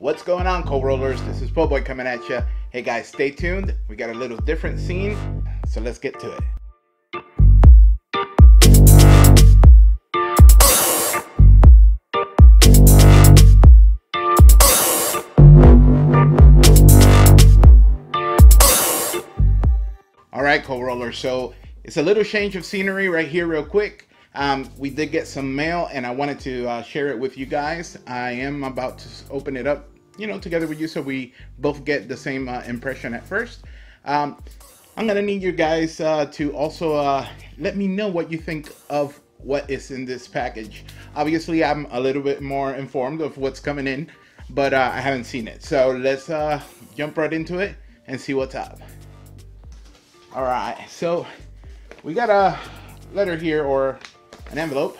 What's going on, co-rollers? This is Po Boy coming at you. Hey guys, stay tuned. We got a little different scene, so let's get to it. All right, co-rollers, so it's a little change of scenery right here real quick. We did get some mail and I wanted to share it with you guys. I am about to open it up, together with you, so we both get the same impression at first. I'm gonna need you guys to also let me know what you think of what is in this package. Obviously, I'm a little bit more informed of what's coming in, but I haven't seen it. So let's jump right into it and see what's up. All right, so we got a letter here, or an envelope,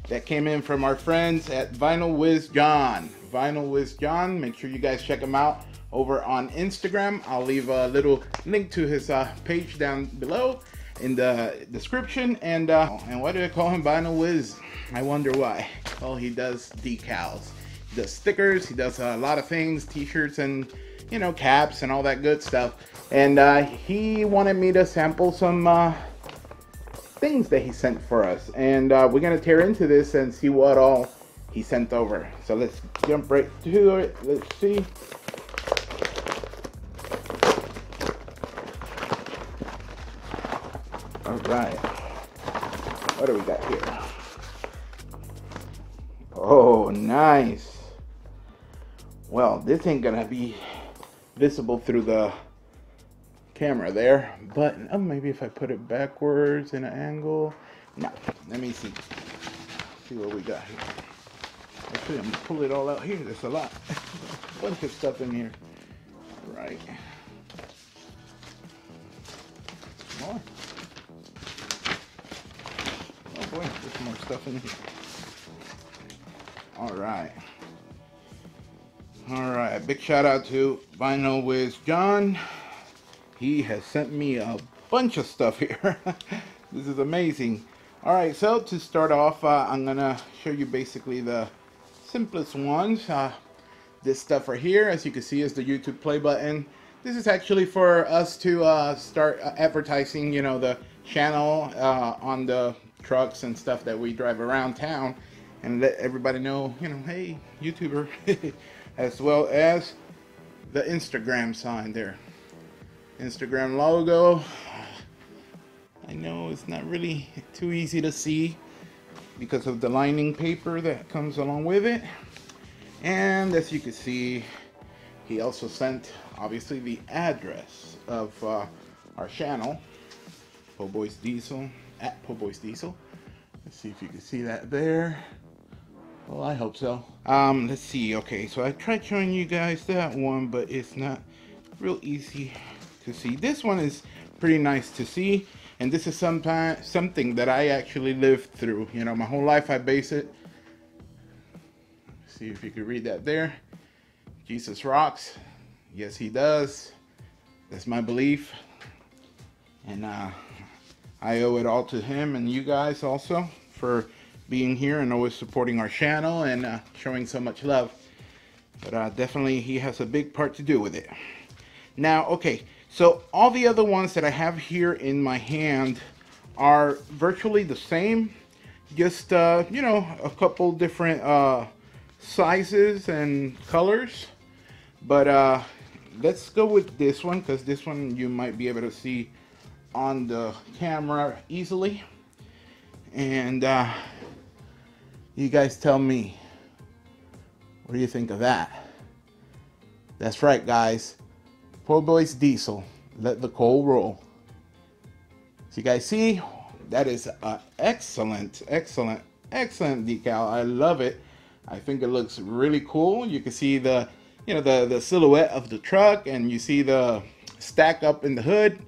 that came in from our friends at Vinyl Wiz John. Vinyl Wiz John, make sure you guys check him out over on Instagram. I'll leave a little link to his page down below in the description. And why do I call him Vinyl Wiz? I wonder why. Well, he does decals, he does stickers, he does a lot of things, t-shirts and caps and all that good stuff. And he wanted me to sample some things that he sent for us, and we're gonna tear into this and see what all he sent over. So let's jump right to it. Let's see. All right, what do we got here? Oh, nice. Well, this ain't gonna be visible through the camera there, but maybe if I put it backwards in an angle. No, let me see what we got here. Actually, I'm gonna pull it all out here. There's a lot, a bunch of stuff in here. All right, more. Oh boy, there's more stuff in here. All right, big shout out to Vinyl Wiz John. He has sent me a bunch of stuff here. This is amazing. All right, so to start off, I'm gonna show you basically the simplest ones. This stuff right here, as you can see, is the YouTube play button. This is actually for us to start advertising, the channel on the trucks and stuff that we drive around town, and let everybody know, hey, YouTuber, as well as the Instagram sign there. Instagram logo. I know it's not really too easy to see because of the lining paper that comes along with it. And as you can see, he also sent obviously the address of our channel, Po Boys Diesel, at Po Boys Diesel. Let's see if you can see that there. Well, I hope so. Let's see. Okay, so I tried showing you guys that one, but it's not real easy to see. This one is pretty nice to see, and this is something that I actually lived through. My whole life I base it. See if you can read that there. Jesus rocks. Yes, he does. That's my belief, and I owe it all to him and you guys also for being here and always supporting our channel and showing so much love. But definitely he has a big part to do with it. Now, okay, so all the other ones that I have here in my hand are virtually the same, just a couple different sizes and colors. But let's go with this one, because this one you might be able to see on the camera easily. And you guys tell me, what do you think of that? That's right, guys. Po Boys Diesel, let the coal roll. So you guys see, that is an excellent decal. I love it. I think it looks really cool. You can see the the silhouette of the truck, and you see the stack up in the hood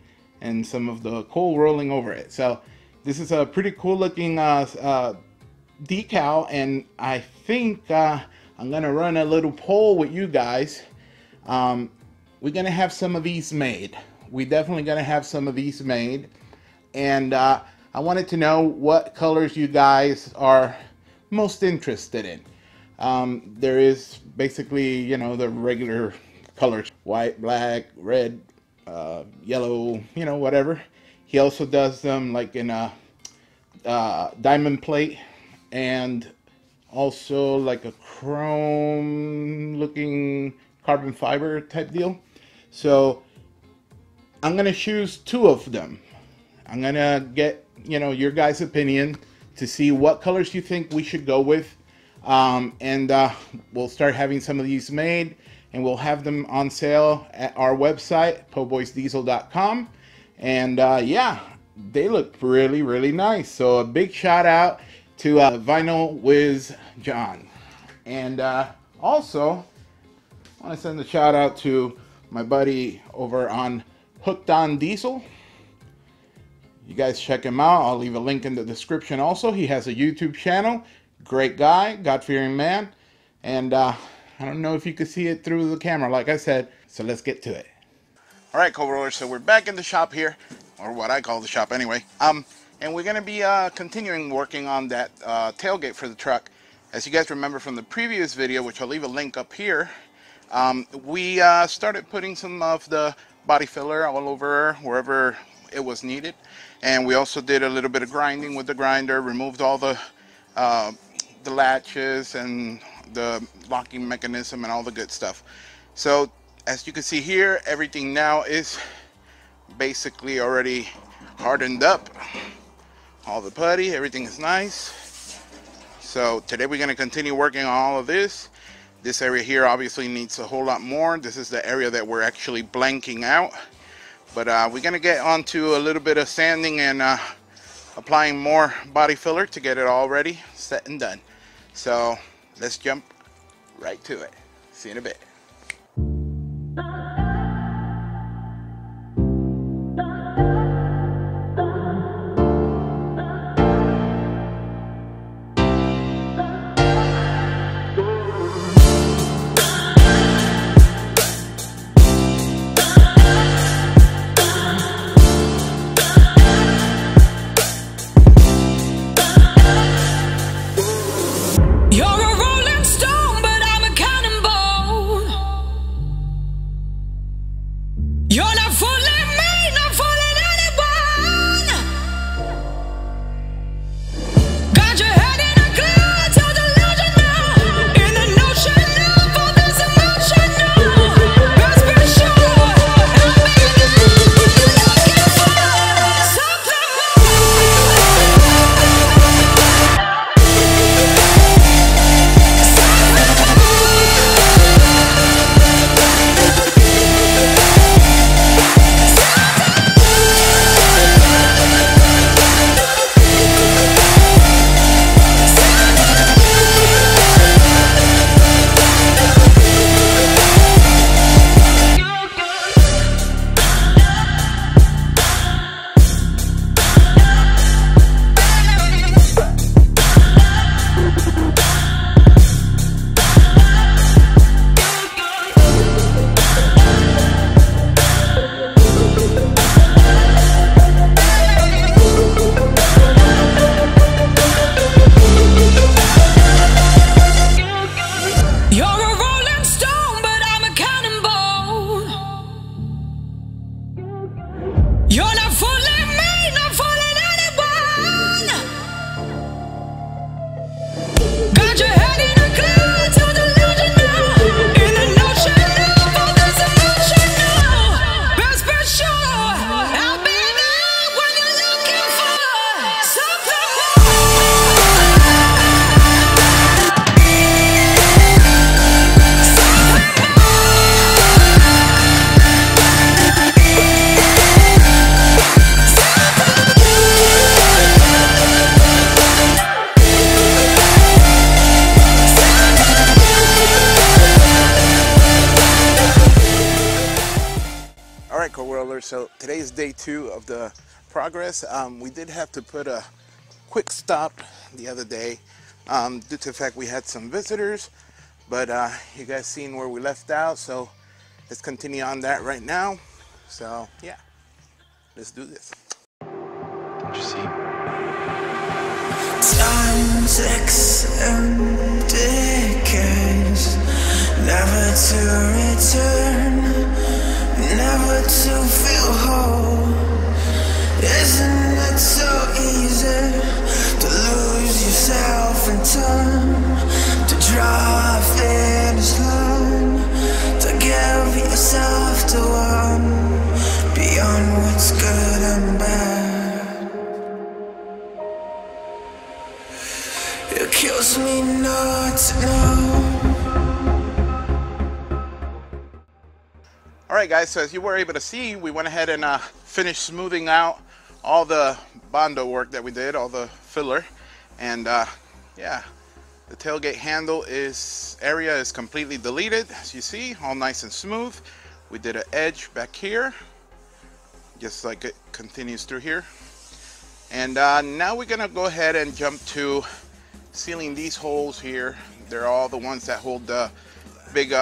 and some of the coal rolling over it. So this is a pretty cool looking decal, and I think I'm gonna run a little poll with you guys. We're gonna have some of these made. We definitely gonna have some of these made, and I wanted to know what colors you guys are most interested in. There is basically, you know, the regular colors: white, black, red, yellow, you know, whatever. He also does them like in a diamond plate, and also like a chrome looking carbon fiber type deal. So I'm gonna choose 2 of them. I'm gonna get, you know, your guys' opinion to see what colors you think we should go with, and we'll start having some of these made, and we'll have them on sale at our website, poboysdiesel.com. And yeah, they look really, really nice. So a big shout out to Vinyl Wiz John. And also, I want to send a shout out to my buddy over on Hooked on Diesel. You guys check him out. I'll leave a link in the description also. He has a YouTube channel. Great guy, God-fearing man. And I don't know if you could see it through the camera, like I said. So let's get to it. All right, co-rollers, so we're back in the shop here, or what I call the shop anyway. And we're gonna be continuing working on that tailgate for the truck. As you guys remember from the previous video, which I'll leave a link up here, we started putting some of the body filler all over wherever it was needed. And we also did a little bit of grinding with the grinder, removed all the latches and the locking mechanism and all the good stuff. So as you can see here, everything now is basically already hardened up. All the putty, everything is nice. So today we're going to continue working on all of this. This area here obviously needs a whole lot more. This is the area that we're actually blanking out. But we're going to get onto a little bit of sanding and applying more body filler to get it all ready, set and done. So let's jump right to it. See you in a bit. So today is day 2 of the progress. We did have to put a quick stop the other day due to the fact we had some visitors, but you guys seen where we left out, so let's continue on that right now. So yeah, let's do this. Don't you see? Time's empty. Never to return, never to feel whole. Isn't it so easy to lose yourself in time, to draw a finish line, to give yourself to one beyond what's good and bad? It kills me not to know. Alright guys, so as you were able to see, we went ahead and finished smoothing out all the Bondo work that we did, all the filler, and yeah, the tailgate handle area is completely deleted, as you see, all nice and smooth. We did an edge back here, just like it continues through here. And now we're gonna go ahead and jump to sealing these holes here. They're all the ones that hold the big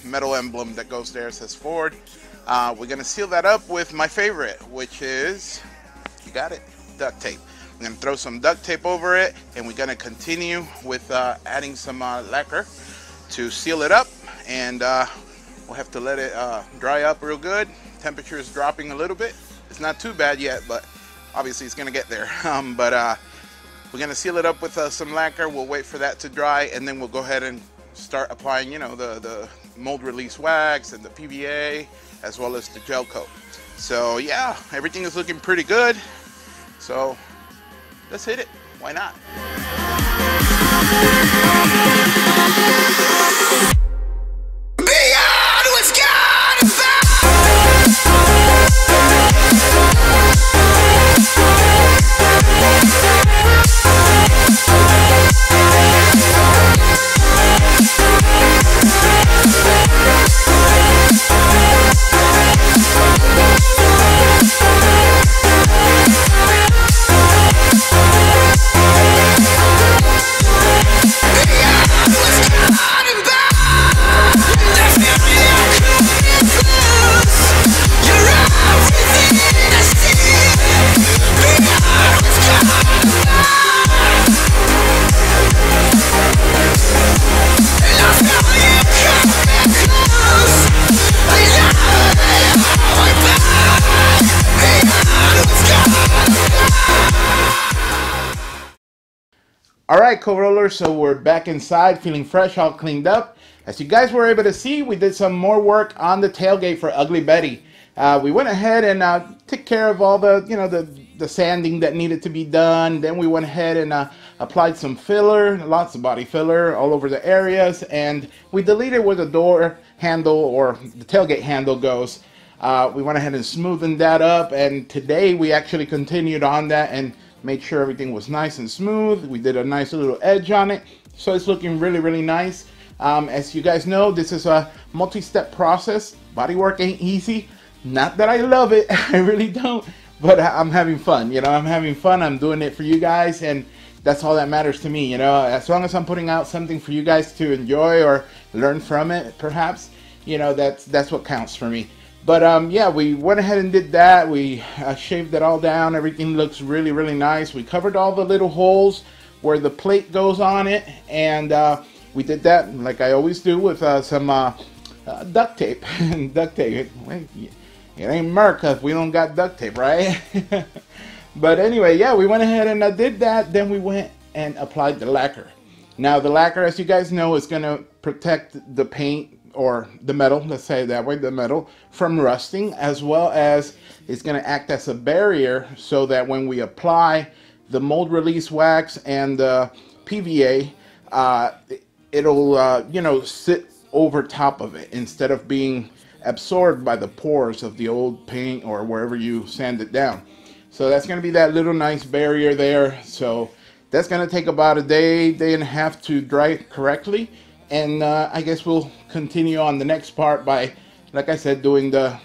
metal emblem that goes there. It says Ford. We're gonna seal that up with my favorite, which is, you got it, duct tape. We're gonna throw some duct tape over it, and we're gonna continue with adding some lacquer to seal it up, and we'll have to let it dry up real good. Temperature is dropping a little bit. It's not too bad yet, but obviously it's gonna get there. We're gonna seal it up with some lacquer. We'll wait for that to dry, and then we'll go ahead and start applying, you know, the mold release wax and the PVA, as well as the gel coat. So yeah, everything is looking pretty good. So let's hit it. Why not? Beyond what's good and bad. Alright, co-rollers, so we're back inside, feeling fresh, all cleaned up. As you guys were able to see, we did some more work on the tailgate for Ugly Betty. We went ahead and took care of all the, you know, the sanding that needed to be done. Then we went ahead and applied some filler, lots of body filler all over the areas, and we deleted where the door handle or the tailgate handle goes. We went ahead and smoothened that up, and today we actually continued on that and made sure everything was nice and smooth. We did a nice little edge on it, so it's looking really, really nice. As you guys know, this is a multi-step process. Bodywork ain't easy. Not that I love it, I really don't, but I'm having fun. You know, I'm having fun. I'm doing it for you guys, and that's all that matters to me. You know, as long as I'm putting out something for you guys to enjoy or learn from it, perhaps, you know, that's what counts for me. But yeah, we went ahead and did that. We shaved it all down. Everything looks really, really nice. We covered all the little holes where the plate goes on it, and we did that like I always do with some duct tape. Duct tape. It ain't America if we don't got duct tape, right? But anyway, yeah, we went ahead and did that. Then we went and applied the lacquer. Now the lacquer, as you guys know, is going to protect the paint or the metal, let's say it that way, the metal from rusting, as well as it's going to act as a barrier so that when we apply the mold release wax and the PVA, it'll you know, sit over top of it instead of being absorbed by the pores of the old paint or wherever you sand it down. So that's going to be that little nice barrier there. So that's going to take about a day and a half to dry it correctly. And I guess we'll continue on the next part by, like I said, doing the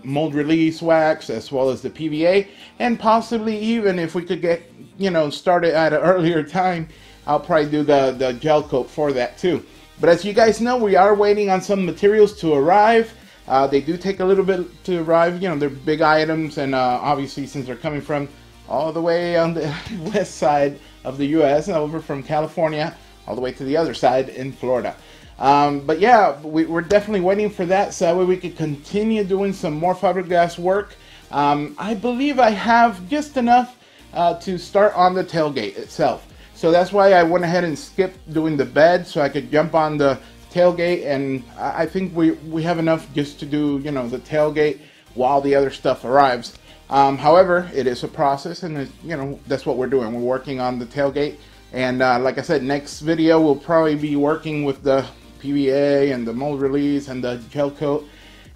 mold release wax as well as the PVA, and possibly even if we could get, you know, started at an earlier time, I'll probably do the gel coat for that too. But as you guys know, we are waiting on some materials to arrive. They do take a little bit to arrive. You know, they're big items, and obviously since they're coming from all the way on the west side of the U.S. over from California all the way to the other side in Florida. But yeah, we're definitely waiting for that so that way we could continue doing some more fiberglass work. I believe I have just enough to start on the tailgate itself. So that's why I went ahead and skipped doing the bed so I could jump on the tailgate, and I think we have enough just to do, you know, the tailgate while the other stuff arrives. However, it is a process, and you know, that's what we're doing. We're working on the tailgate, and like I said, next video we'll probably be working with the PVA and the mold release and the gel coat,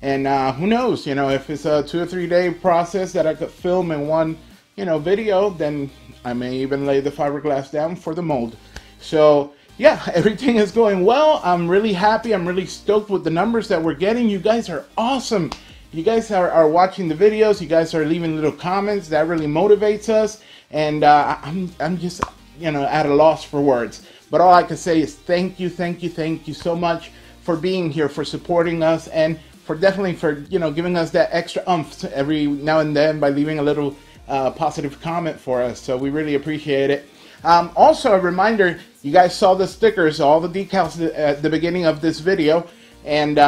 and who knows, you know, if it's a 2 or 3 day process that I could film in one, you know, video, then I may even lay the fiberglass down for the mold. So yeah, everything is going well. I'm really happy. I'm really stoked with the numbers that we're getting. You guys are awesome. You guys are watching the videos. You guys are leaving little comments. That really motivates us. And I'm just, you know, at a loss for words. But all I can say is thank you so much for being here, for supporting us, and for definitely for, you know, giving us that extra oomph every now and then by leaving a little positive comment for us. So we really appreciate it. Also, a reminder, you guys saw the stickers, all the decals at the beginning of this video, and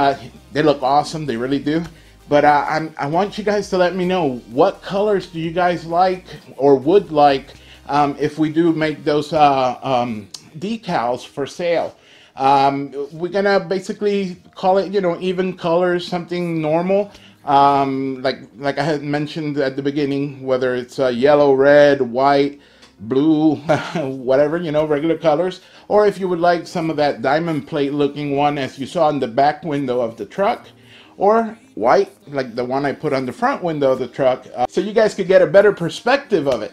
they look awesome, they really do. But I want you guys to let me know, what colors do you guys like or would like if we do make those decals for sale. We're gonna basically call it, you know, even colors, something normal. Like I had mentioned at the beginning, whether it's yellow, red, white, blue, whatever, you know, regular colors, or if you would like some of that diamond plate looking one as you saw in the back window of the truck, or white like the one I put on the front window of the truck, so you guys could get a better perspective of it.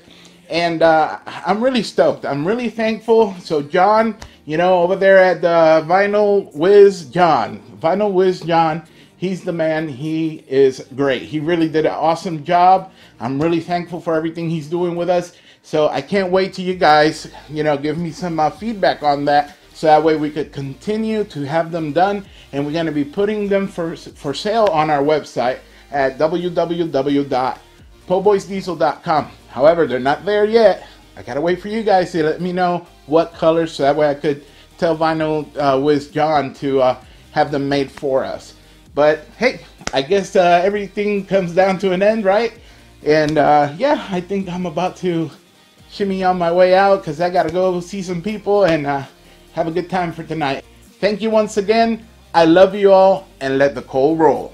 And I'm really stoked. I'm really thankful. So John, you know, over there at Vinyl Whiz John, he's the man. He is great. He really did an awesome job. I'm really thankful for everything he's doing with us. So I can't wait till you guys, you know, give me some feedback on that, so that way we could continue to have them done. And we're going to be putting them for sale on our website at www.poboysdiesel.com. However, they're not there yet. I got to wait for you guys to let me know what colors, so that way I could tell Vinyl Whiz John to have them made for us. But hey, I guess everything comes down to an end, right? And yeah, I think I'm about to shimmy on my way out because I gotta go see some people and have a good time for tonight. Thank you once again. I love you all, and let the coal roll.